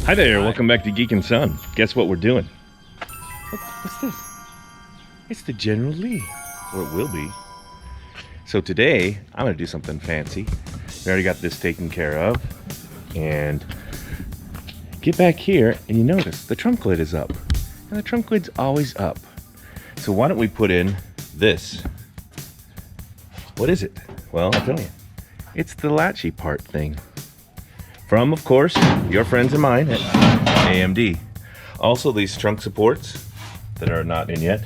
Hi there, welcome back to Geek and Son. Guess what we're doing? What's this? It's the General Lee, or it will be. So today, I'm gonna do something fancy. We already got this taken care of. And get back here, and you notice the trunk lid is up. And the trunk lid's always up. So why don't we put in this? What is it? Well, I'll tell you. It's the latchy part thing. From, of course, your friends and mine at AMD. Also these trunk supports that are not in yet.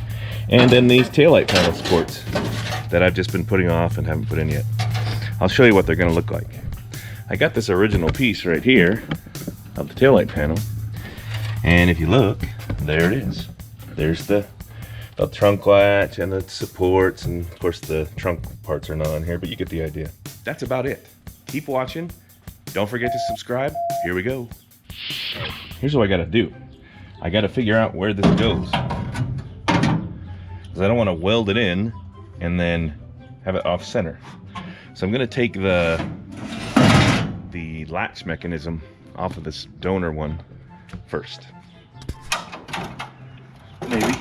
And then these taillight panel supports that I've just been putting off and haven't put in yet. I'll show you what they're gonna look like. I got this original piece right here of the taillight panel. And if you look, there it is. There's the trunk latch and the supports, and of course the trunk parts are not on here, but you get the idea. That's about it. Keep watching. Don't forget to subscribe. Here we go. Here's what I gotta do. I gotta figure out where this goes. Because I don't want to weld it in and then have it off center. So I'm gonna take the latch mechanism off of this donor one first. Maybe.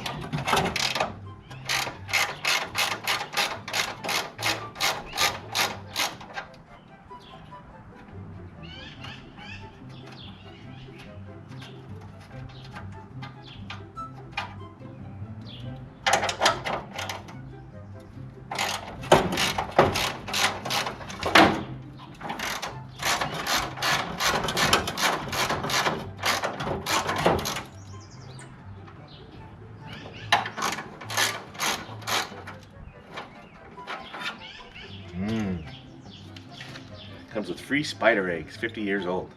Comes with free spider eggs, 50 years old.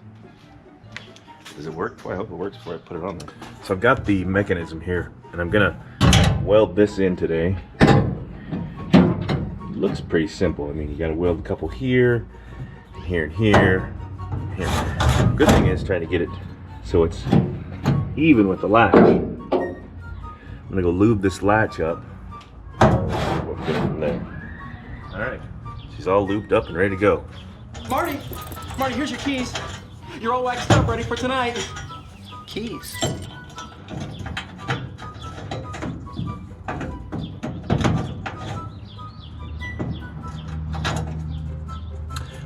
Does it work? Boy, I hope it works before I put it on there. So I've got the mechanism here, and I'm gonna weld this in today. It looks pretty simple. I mean, you gotta weld a couple here, and here, and here, and here. Good thing is trying to get it so it's even with the latch. I'm gonna go lube this latch up. We'll get it from there. All right, she's all lubed up and ready to go. Marty, here's your keys. You're all waxed up, ready for tonight. Keys?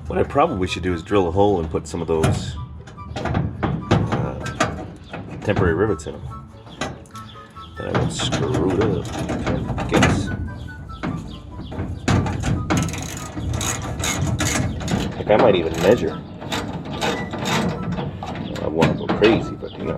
What I probably should do is drill a hole and put some of those temporary rivets in them. Then I would screw it up, I guess. I might even measure. I want to go crazy, but you know.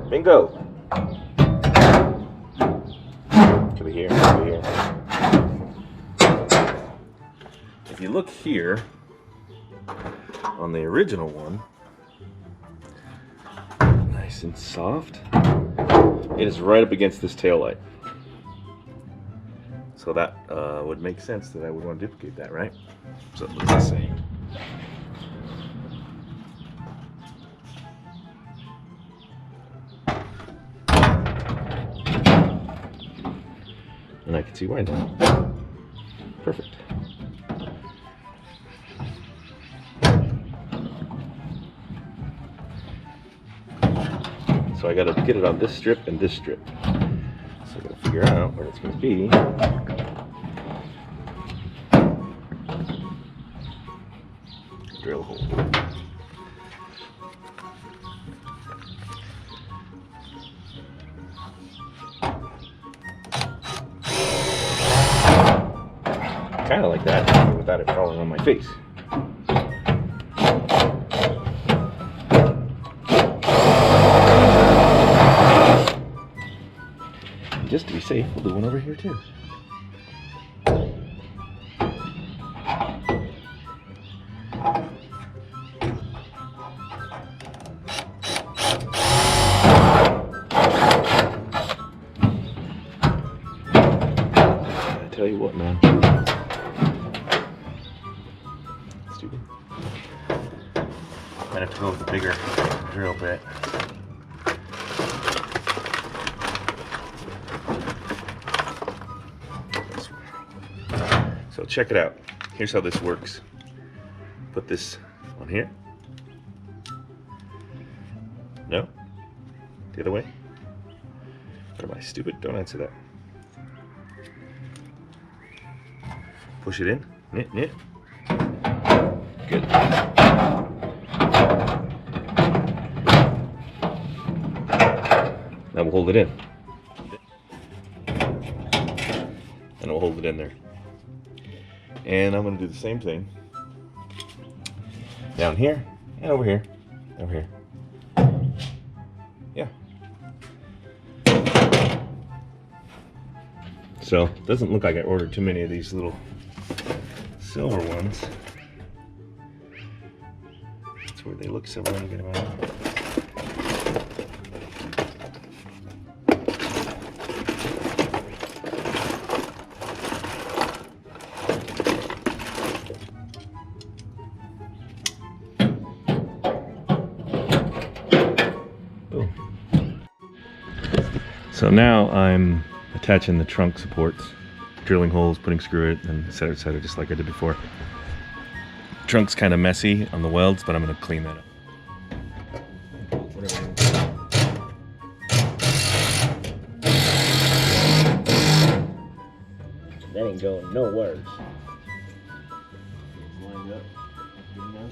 Bingo! Over here, over here. If you look here on the original one, nice and soft, it is right up against this tail light. So that would make sense that I would want to duplicate that, right? So it looks the same. And I can see why now. Perfect. So I gotta get it on this strip and this strip. So I gotta figure out where it's gonna be. Drill a hole. Kinda like that, without it falling on my face. Just to be safe, we'll do one over here too. I tell you what, man. Stupid. Might have to go with the bigger drill bit. So check it out. Here's how this works. Put this on here. No? The other way? What am I, stupid? Don't answer that. Push it in. Knit, knit. Good. Now we'll hold it in. And we'll hold it in there. And I'm going to do the same thing down here and over here. Over here. Yeah. So, it doesn't look like I ordered too many of these little silver ones. That's where they look silver when you get them out. So now I'm attaching the trunk supports, drilling holes, putting screw it, and et cetera, just like I did before. Trunk's kind of messy on the welds, but I'm going to clean that up. That ain't going nowhere. Lined up. Good enough.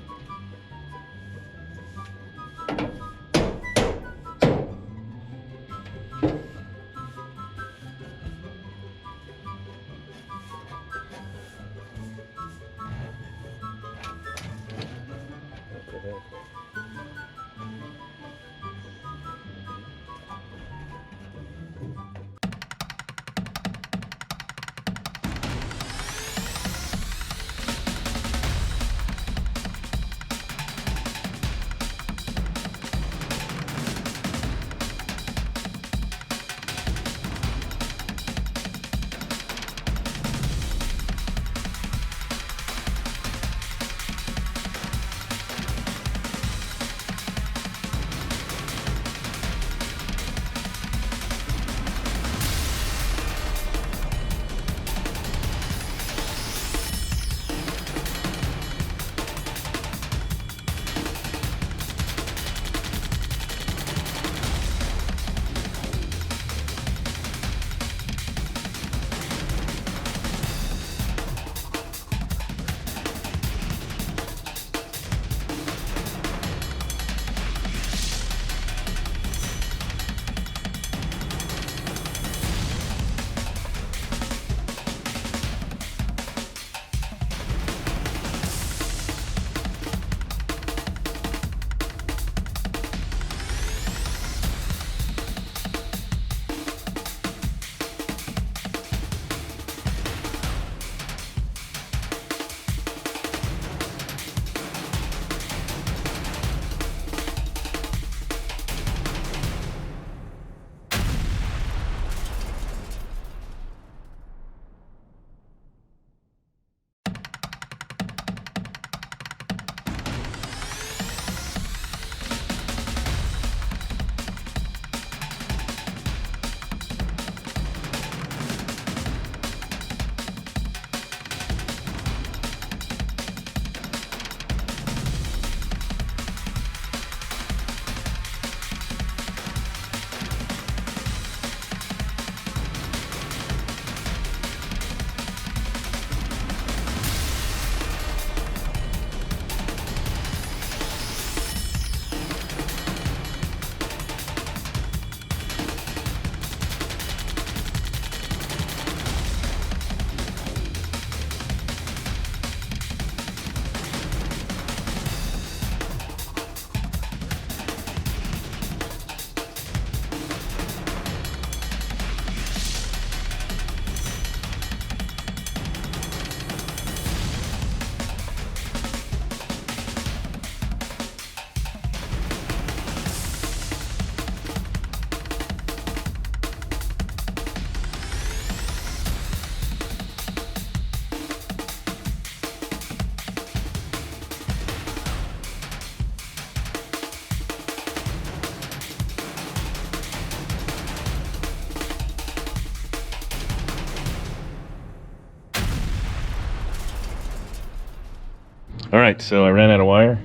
All right, so I ran out of wire,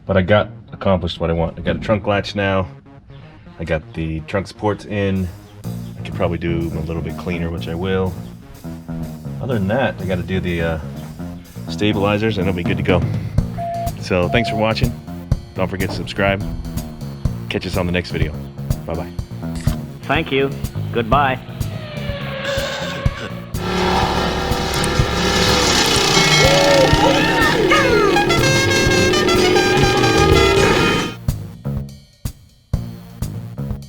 but I got accomplished what I want. I got a trunk latch now. I got the trunk supports in. I could probably do them a little bit cleaner, which I will. Other than that, I got to do the stabilizers and it'll be good to go. So thanks for watching. Don't forget to subscribe. Catch us on the next video. Bye-bye. Thank you. Goodbye.